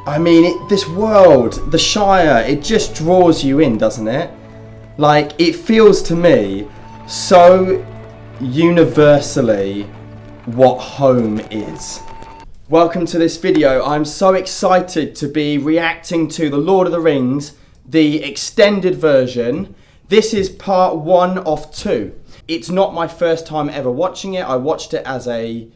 I mean, this world, the Shire, it just draws you in, doesn't it? Like, it feels to me so universally what home is. Welcome to this video. I'm so excited to be reacting to The Lord of the Rings, the extended version. This is part 1 of 2. It's not my first time ever watching it. I watched it as a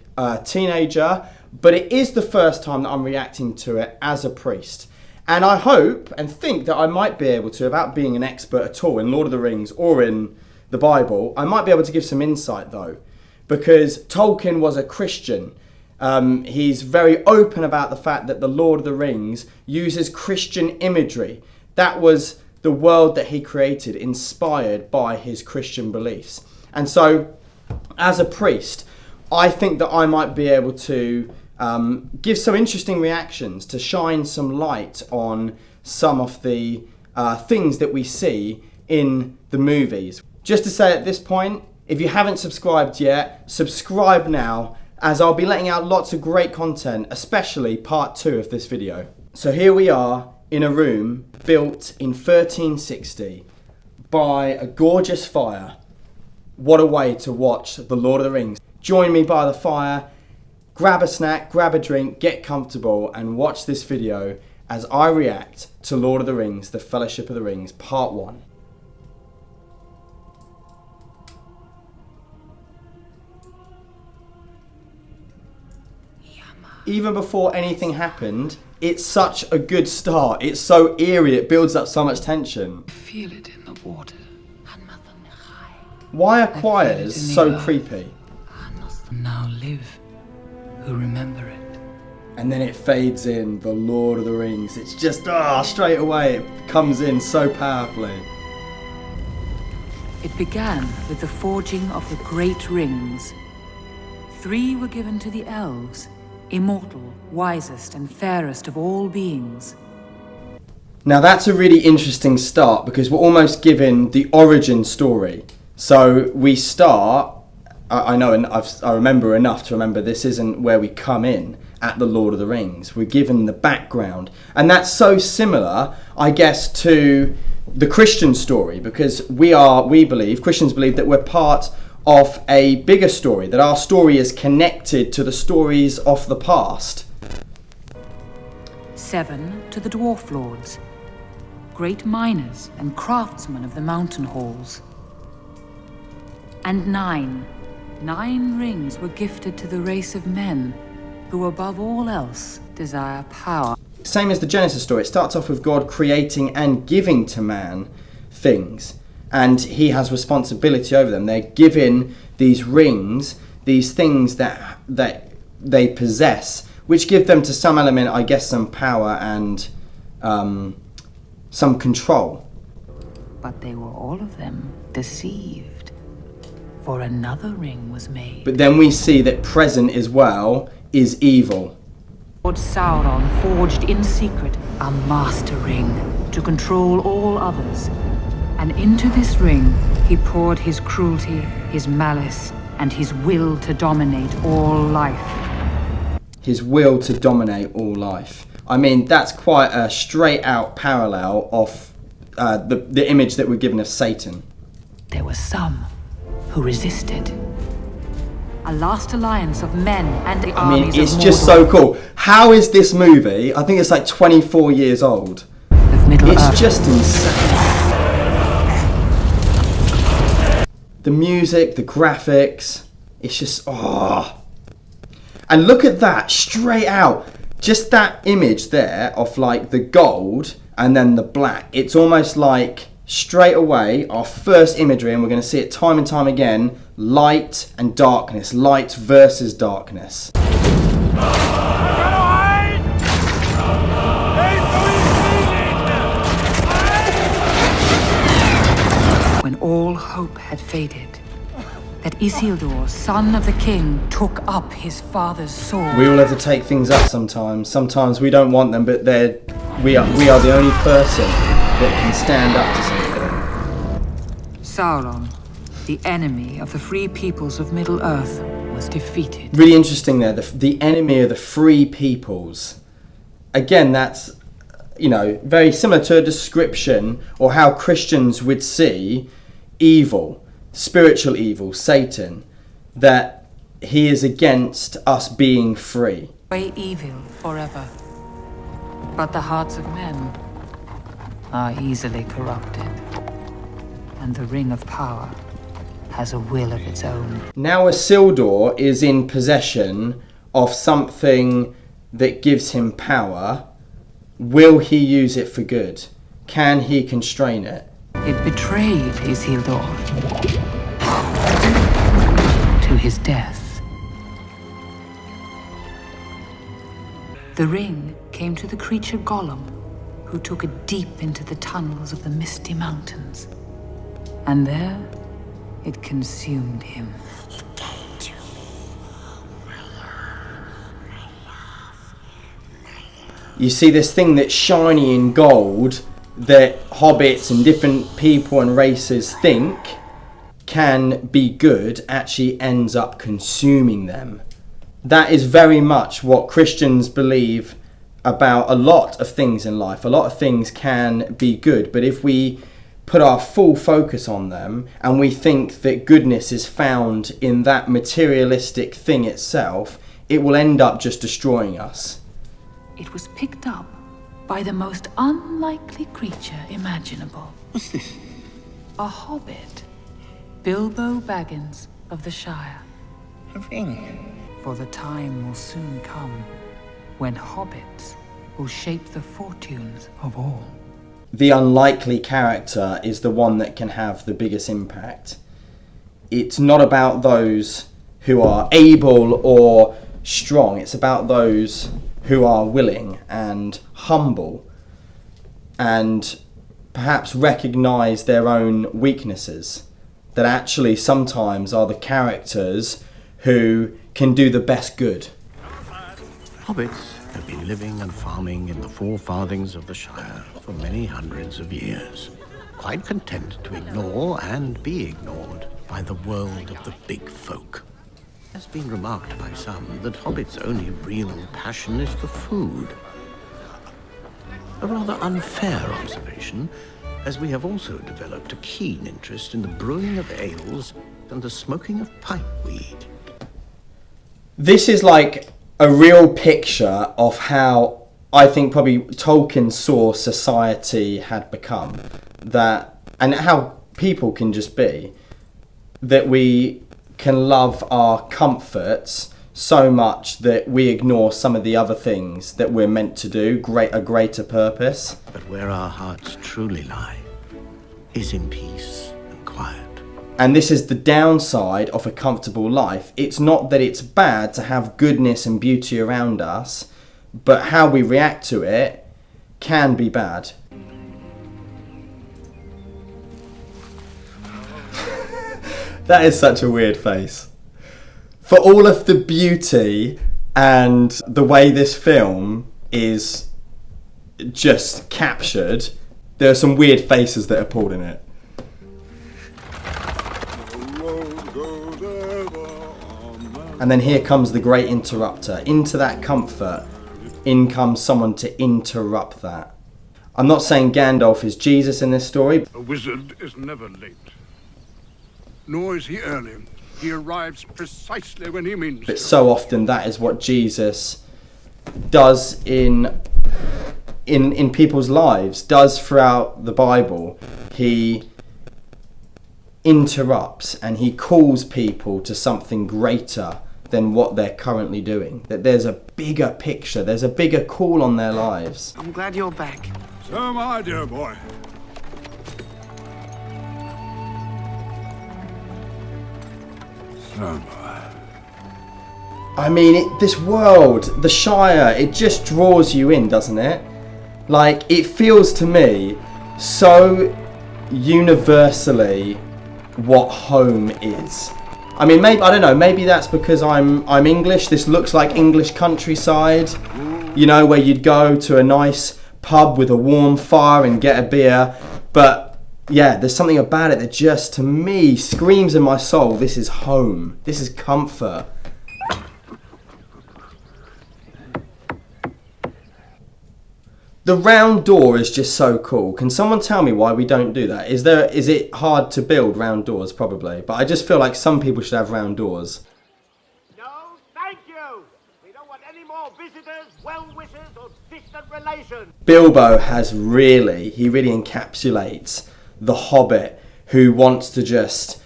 teenager, but it is the first time that I'm reacting to it as a priest. And I hope and think that I might be able to, without being an expert at all in Lord of the Rings or in the Bible, I might be able to give some insight though, because Tolkien was a Christian. He's very open about the fact that the Lord of the Rings uses Christian imagery. That was the world that he created, inspired by his Christian beliefs. And so, as a priest, I think that I might be able to give some interesting reactions, to shine some light on some of the things that we see in the movies. Just to say at this point, if you haven't subscribed yet, subscribe now, as I'll be letting out lots of great content, especially part 2 of this video. So here we are in a room built in 1360 by a gorgeous fire. What a way to watch The Lord of the Rings. Join me by the fire, grab a snack, grab a drink, get comfortable and watch this video as I react to Lord of the Rings, The Fellowship of the Rings, part 1. Even before anything happened, it's such a good start. It's so eerie, it builds up so much tension. Feel it in the water. Why are choirs so creepy? Now live, who remember it. And then it fades in, the Lord of the Rings. It's just, straight away, it comes in so powerfully. It began with the forging of the great rings. 3 were given to the elves, immortal, wisest and fairest of all beings. Now that's a really interesting start because we're almost given the origin story. So we start, I know, and I remember enough to remember this isn't where we come in at the Lord of the Rings. We're given the background. And that's so similar, I guess, to the Christian story, because Christians believe that we're part of a bigger story, that our story is connected to the stories of the past. 7 to the dwarf lords, great miners and craftsmen of the mountain halls. And 9 rings were gifted to the race of men, who above all else desire power. Same as the Genesis story, it starts off with God creating and giving to man things, and he has responsibility over them. They're given these rings, these things that they possess, which give them to some element, I guess, some power and some control. But they were all of them deceived. For another ring was made. But then we see that present as well is evil. Lord Sauron forged in secret a master ring to control all others. And into this ring he poured his cruelty, his malice, and his will to dominate all life. His will to dominate all life. I mean, that's quite a straight out parallel of the image that we're given of Satan. There were some who resisted. A last alliance of men and the armies of it's just so cool. How is this movie, I think it's like 24 years old. It's just insane. The music, the graphics, it's just, And look at that, straight out. Just that image there of like the gold and then the black. It's almost like straight away, our first imagery, and we're going to see it time and time again, light and darkness, light versus darkness. When all hope had faded, that Isildur, son of the king, took up his father's sword. We all have to take things up sometimes. Sometimes we don't want them, but we are the only person that can stand up to something. Sauron, the enemy of the free peoples of Middle-earth, was defeated. Really interesting there, the enemy of the free peoples. again, that's, very similar to a description or how Christians would see evil, spiritual evil, Satan, that he is against us being free. Way evil forever. But the hearts of men are easily corrupted, and the Ring of Power has a will of its own. Now Isildur is in possession of something that gives him power. Will he use it for good? Can he constrain it? It betrayed Isildur to his death. The ring came to the creature Gollum, who took it deep into the tunnels of the misty mountains. And there, it consumed him. It came to me. You see this thing that's shiny in gold that hobbits and different people and races think can be good actually ends up consuming them. That is very much what Christians believe about a lot of things in life. A lot of things can be good, but if we put our full focus on them and we think that goodness is found in that materialistic thing itself, it will end up just destroying us. It was picked up by the most unlikely creature imaginable. What's this? A hobbit. Bilbo Baggins of the Shire. A ring. For the time will soon come when hobbits will shape the fortunes of all. The unlikely character is the one that can have the biggest impact. It's not about those who are able or strong. It's about those who are willing and humble and perhaps recognize their own weaknesses, that actually sometimes are the characters who can do the best good. Hobbits have been living and farming in the four farthings of the Shire for many hundreds of years, quite content to ignore and be ignored by the world of the big folk. It has been remarked by some that hobbits' only real passion is for food. A rather unfair observation, as we have also developed a keen interest in the brewing of ales and the smoking of pipeweed. This is like a real picture of how I think probably Tolkien saw society had become, that, and how people can just be, that we can love our comforts so much that we ignore some of the other things that we're meant to do, a greater purpose. But where our hearts truly lie is in peace and quiet. And this is the downside of a comfortable life. It's not that it's bad to have goodness and beauty around us, but how we react to it can be bad. That is such a weird face. For all of the beauty and the way this film is just captured, there are some weird faces that are pulled in it. And then here comes the great interrupter. Into that comfort, in comes someone to interrupt that. I'm not saying Gandalf is Jesus in this story. A wizard is never late. Nor is he early. He arrives precisely when he means But to. so often that is what Jesus does in people's lives, does throughout the Bible. He interrupts and he calls people to something greater than what they're currently doing. That there's a bigger picture, there's a bigger call on their lives. I'm glad you're back. So am I, dear boy. So am I. I mean, this world, the Shire, it just draws you in, doesn't it? Like, it feels to me so universally what home is. I mean, maybe, I don't know, maybe that's because I'm English. This looks like English countryside, you know, where you'd go to a nice pub with a warm fire and get a beer. But yeah, there's something about it that just, to me, screams in my soul, this is home. This is comfort. The round door is just so cool. Can someone tell me why we don't do that? Is it hard to build round doors? Probably. But I just feel like some people should have round doors. No, thank you. We don't want any more visitors, well-wishers, or distant relations. Bilbo he really encapsulates the hobbit who wants to just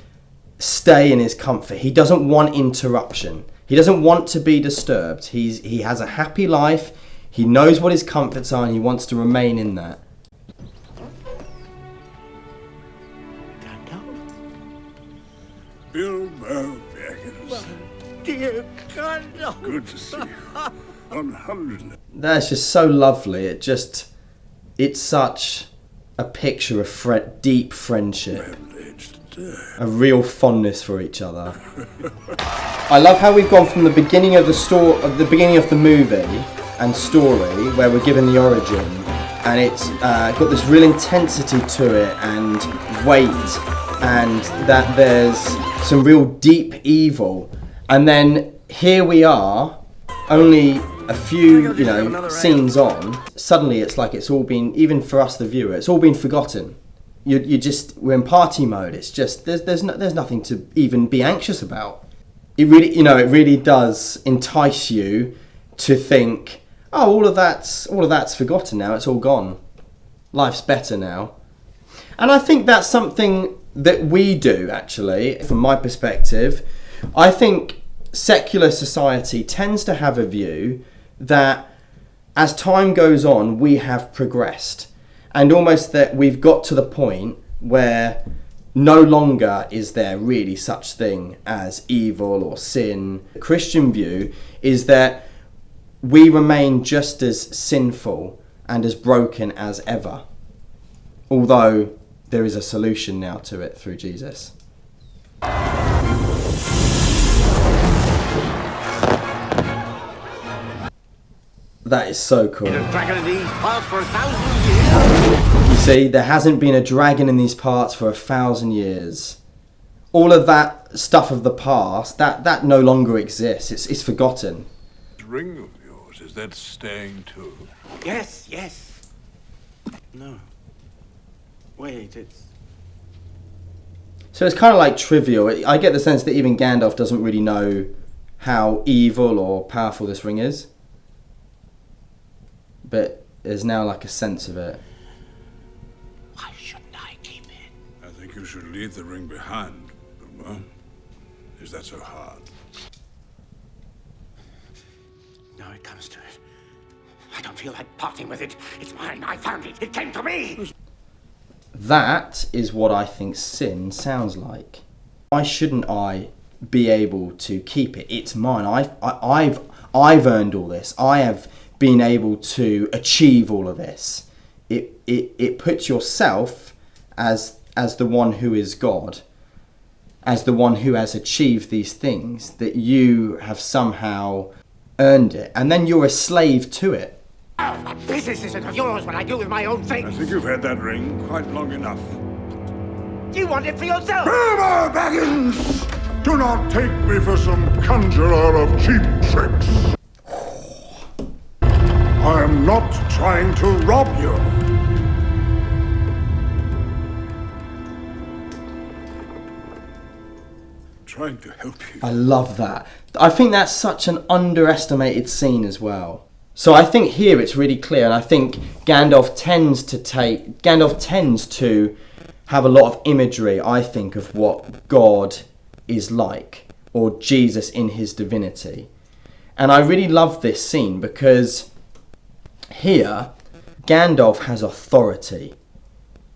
stay in his comfort. He doesn't want interruption. He doesn't want to be disturbed. He has a happy life. He knows what his comforts are and he wants to remain in that. Gandalf? Bilbo Baggins. Dear Gandalf! Good to see you. 100. That's just so lovely. It's such a picture of deep friendship. A real fondness for each other. I love how we've gone from the beginning of the beginning of the movie and story, where we're given the origin, and it's got this real intensity to it and weight, and that there's some real deep evil, and then here we are, only a few scenes on. Suddenly, it's like it's all been, even for us the viewer, it's all been forgotten. We're in party mode. It's just there's nothing to even be anxious about. It really does entice you to think, oh, all of that's forgotten now. It's all gone. Life's better now. And I think that's something that we do, actually, from my perspective. I think secular society tends to have a view that as time goes on, we have progressed. And almost that we've got to the point where no longer is there really such thing as evil or sin. The Christian view is that we remain just as sinful and as broken as ever, although there is a solution now to it through Jesus. That is so cool. Been a dragon in these parts for 1,000 years. You see, there hasn't been a dragon in these parts for 1,000 years. All of that stuff of the past, that no longer exists. It's forgotten. This ring of yours, is that staying too? Yes, yes. No. Wait, it's... So it's kind of like trivial. I get the sense that even Gandalf doesn't really know how evil or powerful this ring is. But there's now like a sense of it. Why shouldn't I keep it? I think you should leave the ring behind, Bilbo. Is that so hard? Now it comes to it. I don't feel like parting with it. It's mine. I found it. It came to me. That is what I think sin sounds like. Why shouldn't I be able to keep it? It's mine. I've earned all this. I have been able to achieve all of this. It puts yourself as the one who is God, as the one who has achieved these things, that you have somehow earned it, and then you're a slave to it. Oh, my business isn't of yours what I do with my own I things. think you've had that ring quite long enough. You want it for yourself. Bilbo Baggins! Do not take me for some conjurer of cheap tricks. I am not trying to rob you. I'm trying to help you. I love that. I think that's such an underestimated scene as well. So I think here it's really clear, and I think Gandalf tends to have a lot of imagery, I think, of what God is like, or Jesus in his divinity. And I really love this scene because here, Gandalf has authority.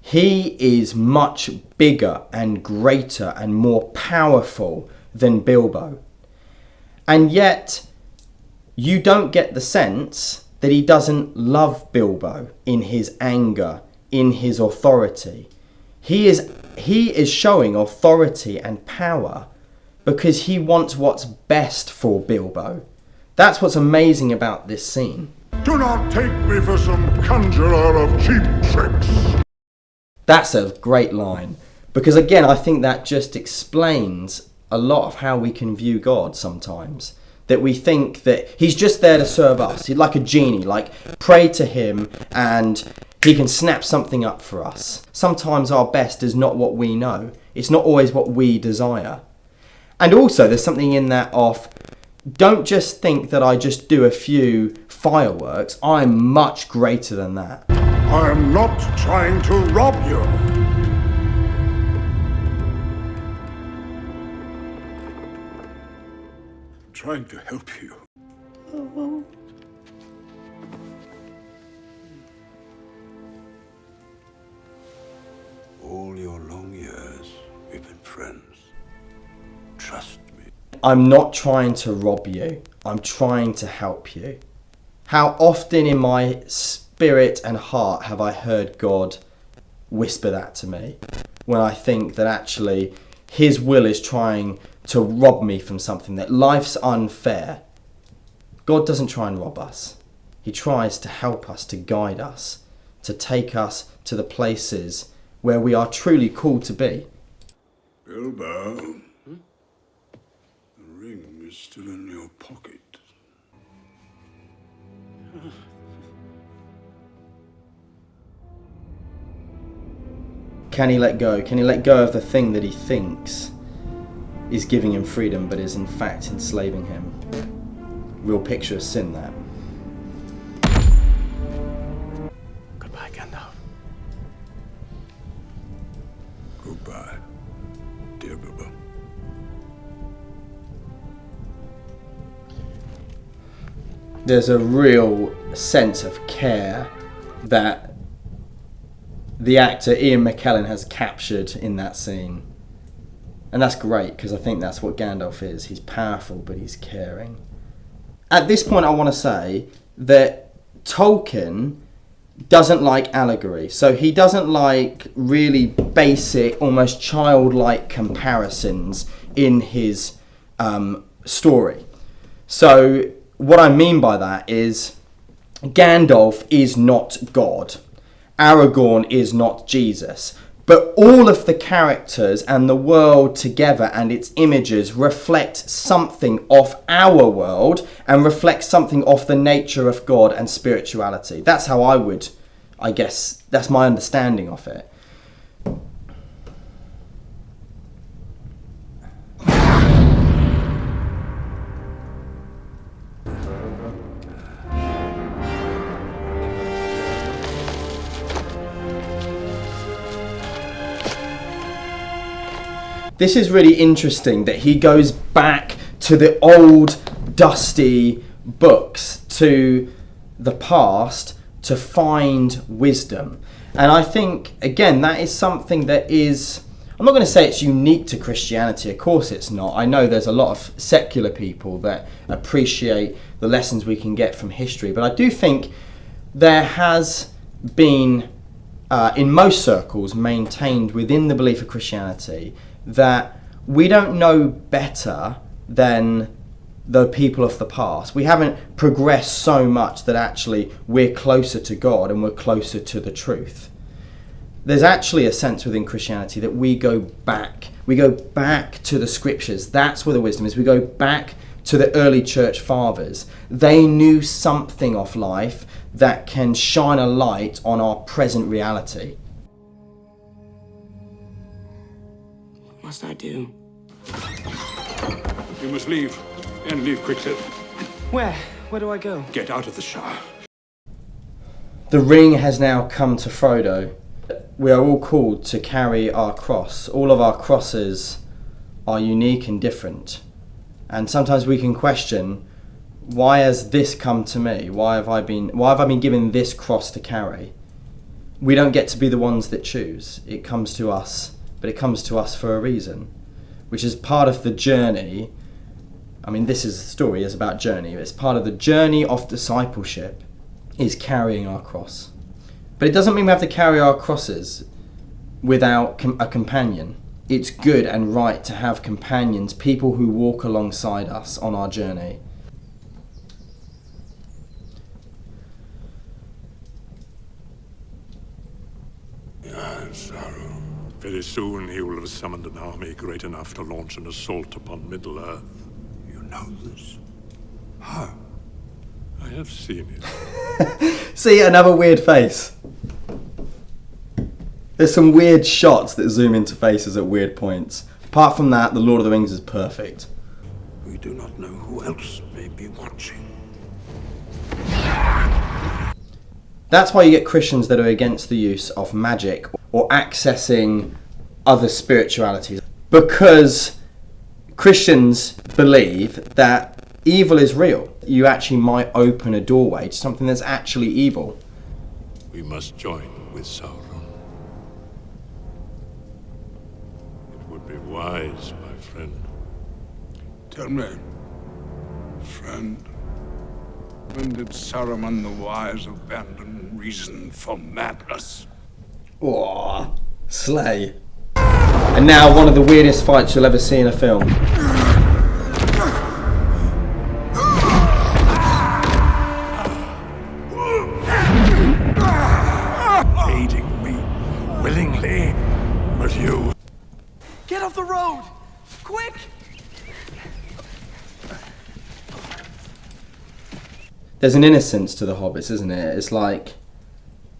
He is much bigger and greater and more powerful than Bilbo. And yet, you don't get the sense that he doesn't love Bilbo in his anger, in his authority. He is showing authority and power because he wants what's best for Bilbo. That's what's amazing about this scene. Do not take me for some conjurer of cheap tricks. That's a great line. Because again, I think that just explains a lot of how we can view God sometimes. that we think that he's just there to serve us. He's like a genie, like pray to him and he can snap something up for us. Sometimes our best is not what we know. It's not always what we desire. And also there's something in that of, don't just think that I just do a few fireworks. I'm much greater than that. I am not trying to rob you. I'm trying to help you. All your long years, we've been friends. Trust me. I'm not trying to rob you. I'm trying to help you. How often in my spirit and heart have I heard God whisper that to me when I think that actually his will is trying to rob me from something, that life's unfair. God doesn't try and rob us. He tries to help us, to guide us, to take us to the places where we are truly called to be. Bilbo, the ring is still in your pocket. Can he let go? Can he let go of the thing that he thinks is giving him freedom but is in fact enslaving him? Real picture of sin, that. Goodbye, Gandalf. Goodbye, dear Bilbo. There's a real sense of care that the actor Ian McKellen has captured in that scene. And that's great, because I think that's what Gandalf is. He's powerful, but he's caring. At this point, I want to say that Tolkien doesn't like allegory. So he doesn't like really basic, almost childlike comparisons in his story. So what I mean by that is Gandalf is not God. Aragorn is not Jesus. But all of the characters and the world together and its images reflect something of our world and reflect something of the nature of God and spirituality. That's how I guess, that's my understanding of it. This is really interesting that he goes back to the old dusty books, to the past, to find wisdom. And I think, again, that is something that is, I'm not going to say it's unique to Christianity, of course it's not. I know there's a lot of secular people that appreciate the lessons we can get from history, but I do think there has been, in most circles, maintained within the belief of Christianity that we don't know better than the people of the past. We haven't progressed so much that actually we're closer to God and we're closer to the truth. There's actually a sense within Christianity that we go back to the scriptures. That's where the wisdom is. We go back to the early church fathers. They knew something of life that can shine a light on our present reality. What must I do? You must leave, and leave quickly. Where? Where do I go? Get out of the Shire. The ring has now come to Frodo. We are all called to carry our cross. All of our crosses are unique and different. And sometimes we can question, why has this come to me? Why have I been given this cross to carry? We don't get to be the ones that choose. It comes to us, but it comes to us for a reason, which is part of the journey. I mean, this story is about journey. It's part of the journey of discipleship is carrying our cross. But it doesn't mean we have to carry our crosses without a companion. It's good and right to have companions, people who walk alongside us on our journey. Sorrow. Very soon he will have summoned an army great enough to launch an assault upon Middle-earth. You know this? Ah, I have seen it. See, another weird face. There's some weird shots that zoom into faces at weird points. Apart from that, The Lord of the Rings is perfect. We do not know who else may be watching. That's why you get Christians that are against the use of magic or accessing other spiritualities. Because Christians believe that evil is real. You actually might open a doorway to something that's actually evil. We must join with Sauron. It would be wise, my friend. Tell me, friend, when did Saruman the Wise abandon reason for madness? Oh, slay. And now one of the weirdest fights you'll ever see in a film. Aiding me willingly, but you... Get off the road! Quick! There's an innocence to the hobbits, isn't it? It's like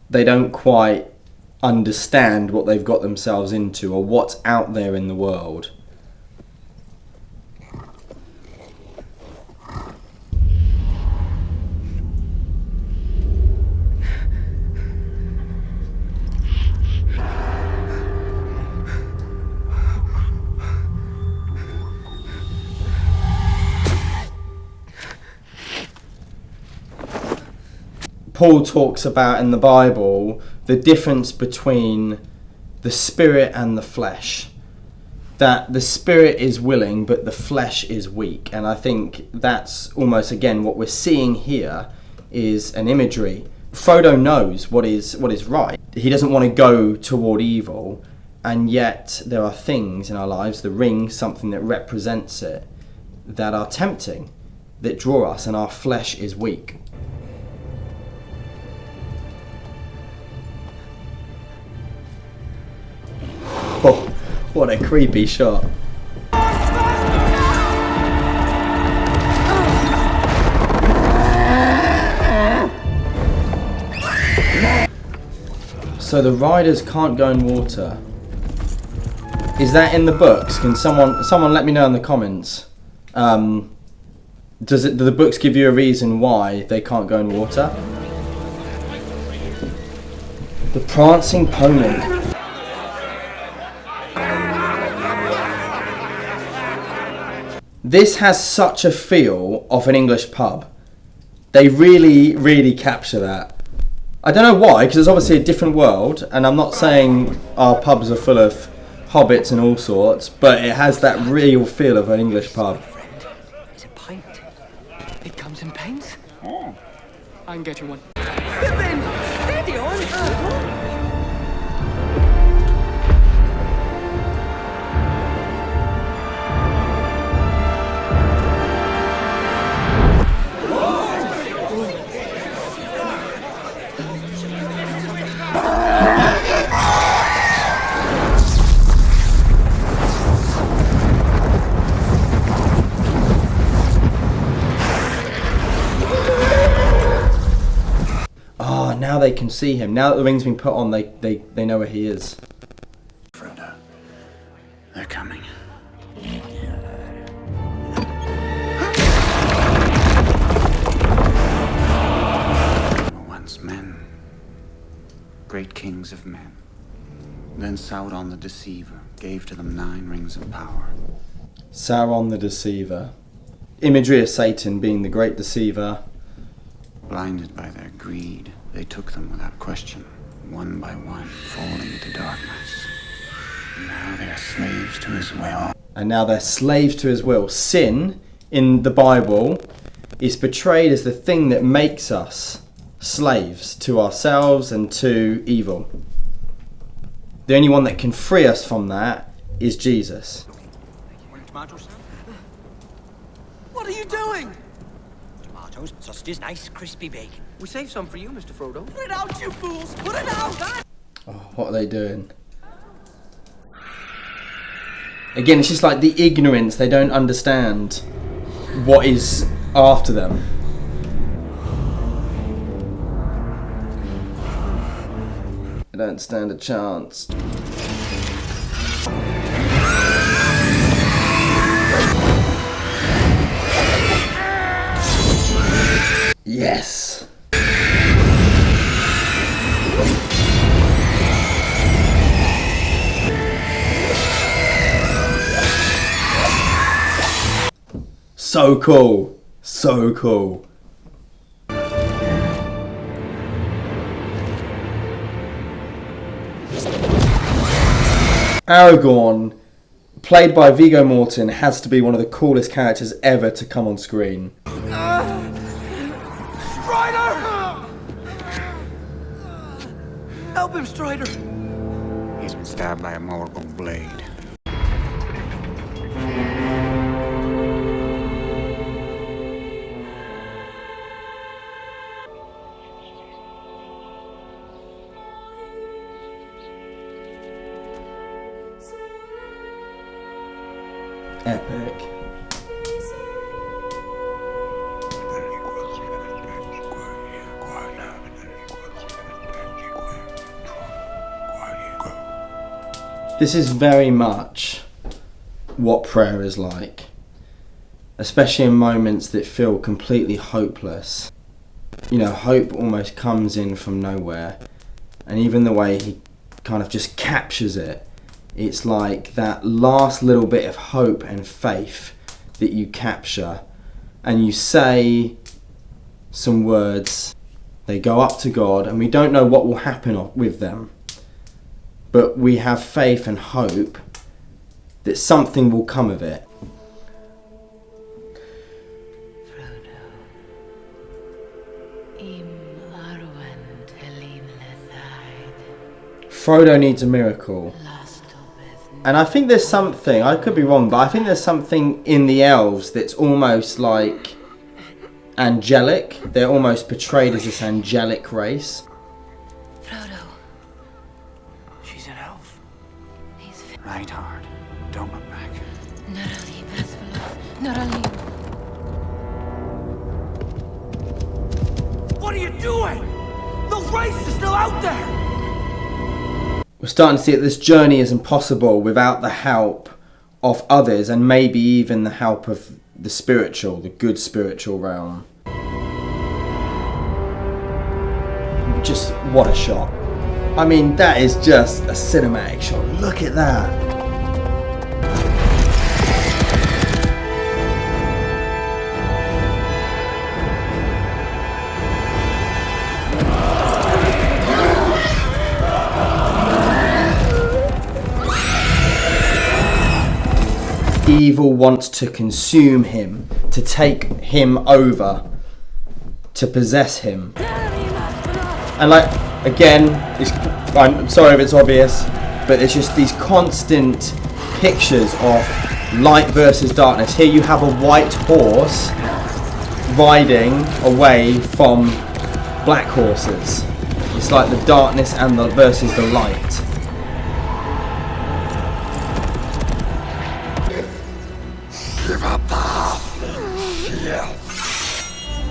they don't quite understand what they've got themselves into or what's out there in the world. Paul talks about in the Bible the difference between the spirit and the flesh. That the spirit is willing but the flesh is weak. And I think that's almost again what we're seeing here is an imagery. Frodo knows what is right. He doesn't want to go toward evil, and yet there are things in our lives, the ring, something that represents it, that are tempting, that draw us, and our flesh is weak. Oh, what a creepy shot. So the riders can't go in water. Is that in the books? Can someone let me know in the comments? Do the books give you a reason why they can't go in water? The prancing pony. This has such a feel of an English pub. They really, really capture that. I don't know why, because it's obviously a different world, and I'm not saying our pubs are full of hobbits and all sorts, but it has that real feel of an English pub. It's a pint. It comes in pints? Oh. I can get you one. Pippin! Steady on! Now they can see him. Now that the ring's been put on, they know where he is. Frodo, they're coming. Were once men, great kings of men. Then Sauron the Deceiver gave to them 9 rings of power. Sauron the Deceiver. Imagery of Satan being the great deceiver. Blinded by their greed, they took them without question, one by one, falling into darkness. And now they are slaves to his will. And now they're slaves to his will. Sin, in the Bible, is portrayed as the thing that makes us slaves to ourselves and to evil. The only one that can free us from that is Jesus. What are you doing? Tomatoes, sausages, nice crispy bacon. We saved some for you, Mr. Frodo. Put it out, you fools! Put it out! Oh, what are they doing? Again, it's just like the ignorance. They don't understand what is after them. I don't stand a chance. Yes. So cool. So cool. Aragorn, played by Viggo Mortensen, has to be one of the coolest characters ever to come on screen. Strider! Help him, Strider! He's been stabbed by a Morgul blade. Epic. This is very much what prayer is like, especially in moments that feel completely hopeless. You know, hope almost comes in from nowhere, and even the way he kind of just captures it, it's like that last little bit of hope and faith that you capture, and you say some words, they go up to God, and we don't know what will happen with them. But we have faith and hope that something will come of it. Frodo needs a miracle. And I think there's something, I could be wrong, but I think there's something in the elves that's almost like angelic. They're almost portrayed as this angelic race. Frodo. She's an elf. Right hard. Don't look back. What are you doing? The race is still out there! We're starting to see that this journey is impossible without the help of others, and maybe even the help of the spiritual, the good spiritual realm. Just what a shot. I mean, that is just a cinematic shot. Look at that. Evil wants to consume him, to take him over, to possess him. And like, again, I'm sorry if it's obvious, but it's just these constant pictures of light versus darkness. Here you have a white horse riding away from black horses. It's like the darkness and versus the light.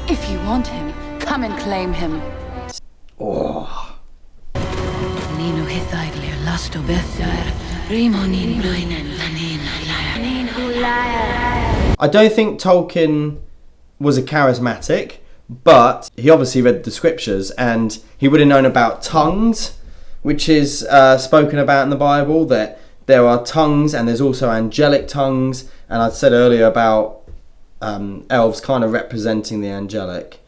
If you want him, come and claim him. Oh. I don't think Tolkien was a charismatic, but he obviously read the scriptures and he would have known about tongues, which is spoken about in the Bible, that there are tongues and there's also angelic tongues, and I said earlier about elves kind of representing the angelic.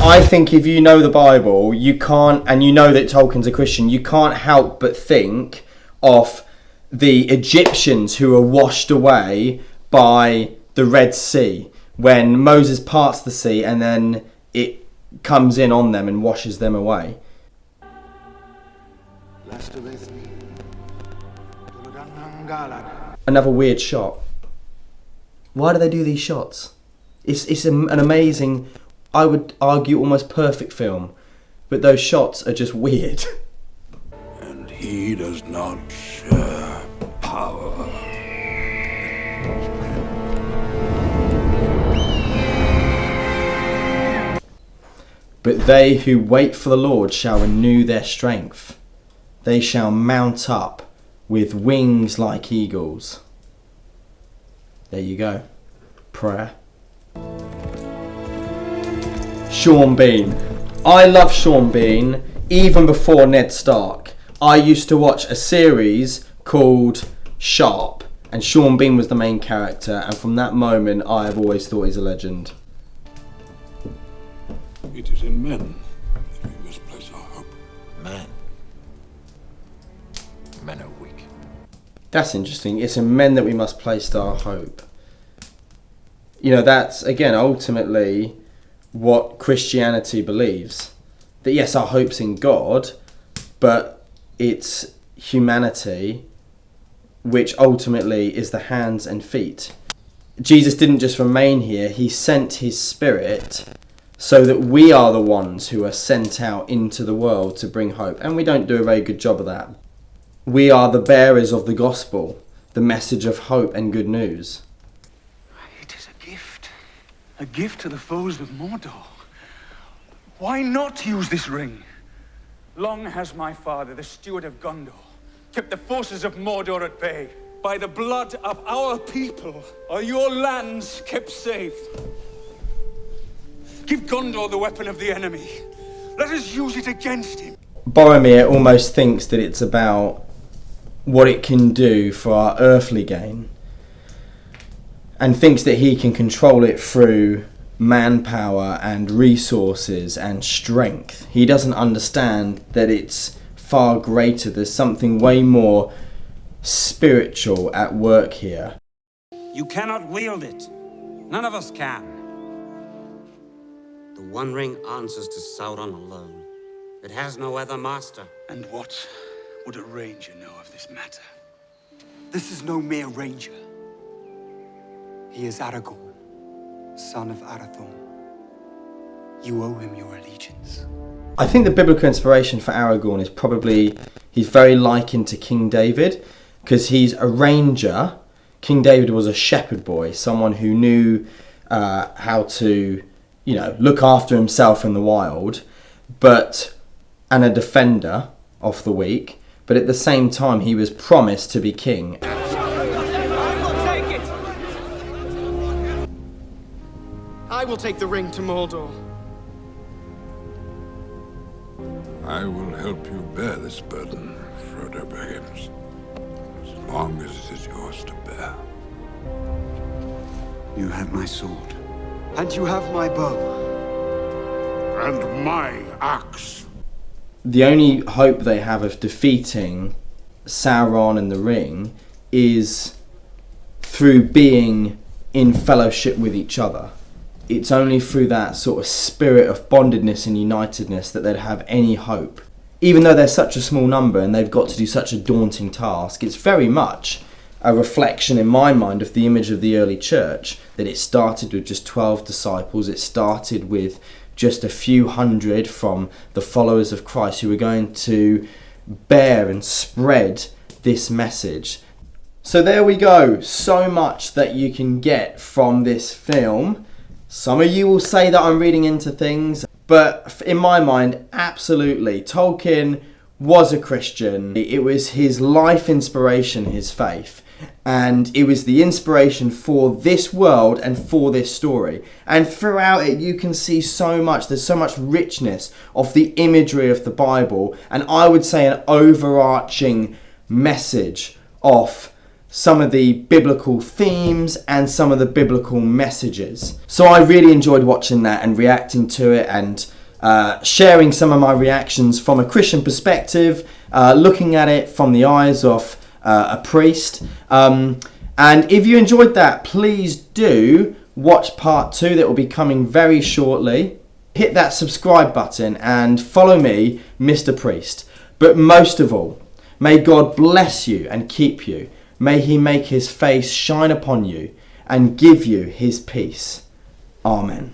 I think if you know the Bible, you can't, and you know that Tolkien's a Christian, you can't help but think of the Egyptians who were washed away by the Red Sea, when Moses parts the sea and then it comes in on them and washes them away. Another weird shot. Why do they do these shots? It's an amazing I would argue, almost perfect film. But those shots are just weird. And he does not share power. But they who wait for the Lord shall renew their strength. They shall mount up with wings like eagles. There you go. Prayer. Sean Bean. I love Sean Bean even before Ned Stark. I used to watch a series called Sharp, and Sean Bean was the main character, and from that moment I have always thought he's a legend. It is in men that we must place our hope. Men. Men are weak. That's interesting. It's in men that we must place our hope. You know, that's, again, ultimately what Christianity believes. That yes, our hope's in God, but it's humanity which ultimately is the hands and feet. Jesus didn't just remain here, he sent his Spirit so that we are the ones who are sent out into the world to bring hope. And we don't do a very good job of that. We are the bearers of the gospel, the message of hope and good news. It is a gift to the foes of Mordor. Why not use this ring? Long has my father, the steward of Gondor, kept the forces of Mordor at bay. By the blood of our people are your lands kept safe. Give Gondor the weapon of the enemy. Let us use it against him. Boromir almost thinks that it's about what it can do for our earthly gain, and thinks that he can control it through manpower and resources and strength. He doesn't understand that it's far greater. There's something way more spiritual at work here. You cannot wield it. None of us can. The One Ring answers to Sauron alone. It has no other master. And what would a ranger know of this matter? This is no mere ranger. He is Aragorn, son of Arathorn. You owe him your allegiance. I think the biblical inspiration for Aragorn is probably, he's very likened to King David, because he's a ranger. King David was a shepherd boy, someone who knew how to, you know, look after himself in the wild, and a defender of the weak, but at the same time he was promised to be king. I will take the ring to Mordor. I will help you bear this burden, Frodo Baggins, as long as it is yours to bear. You have my sword. And you have my bow. And my axe. The only hope they have of defeating Sauron and the Ring is through being in fellowship with each other. It's only through that sort of spirit of bondedness and unitedness that they'd have any hope. Even though they're such a small number and they've got to do such a daunting task, it's very much a reflection in my mind of the image of the early church, that it started with just 12 disciples. It started with just a few hundred from the followers of Christ who were going to bear and spread this message. So there we go. So much that you can get from this film. Some of you will say that I'm reading into things, but in my mind, absolutely. Tolkien was a Christian. It was his life inspiration, his faith. And it was the inspiration for this world and for this story. And throughout it, you can see so much. There's so much richness of the imagery of the Bible. And I would say an overarching message of some of the biblical themes and some of the biblical messages. So I really enjoyed watching that and reacting to it and sharing some of my reactions from a Christian perspective, looking at it from the eyes of a priest. And if you enjoyed that, please do watch part 2 that will be coming very shortly. Hit that subscribe button and follow me, Mr. Priest. But most of all, may God bless you and keep you. May he make his face shine upon you and give you his peace. Amen.